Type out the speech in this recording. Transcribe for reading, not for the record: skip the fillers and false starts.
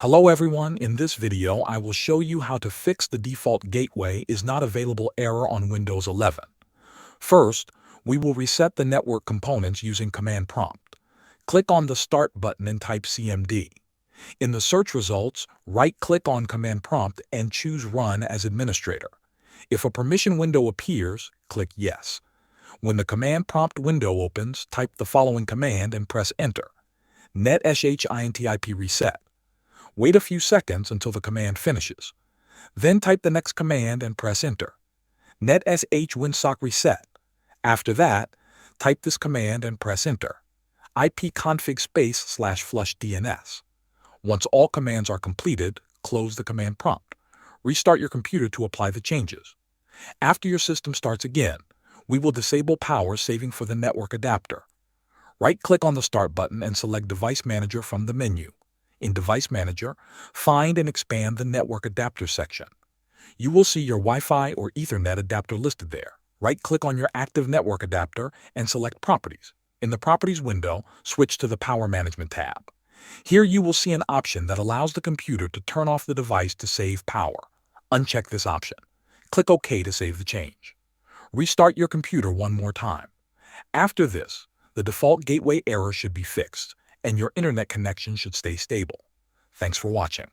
Hello everyone, in this video I will show you how to fix the default gateway is not available error on Windows 11. First, we will reset the network components using command prompt. Click on the Start button and type CMD. In the search results, right-click on command prompt and choose Run as administrator. If a permission window appears, click Yes. When the command prompt window opens, type the following command and press Enter. netshintip reset. Wait a few seconds until the command finishes. Then type the next command and press Enter. netshwinsock reset. After that, type this command and press Enter. ipconfig /flush DNS. Once all commands are completed, close the command prompt. Restart your computer to apply the changes. After your system starts again, we will disable power saving for the network adapter. Right-click on the Start button and select Device Manager from the menu. In Device Manager, find and expand the Network Adapter section. You will see your Wi-Fi or Ethernet adapter listed there. Right-click on your active network adapter and select Properties. In the Properties window, switch to the Power Management tab. Here you will see an option that allows the computer to turn off the device to save power. Uncheck this option. Click OK to save the change. Restart your computer one more time. After this, the default gateway error should be fixed, and your internet connection should stay stable. Thanks for watching.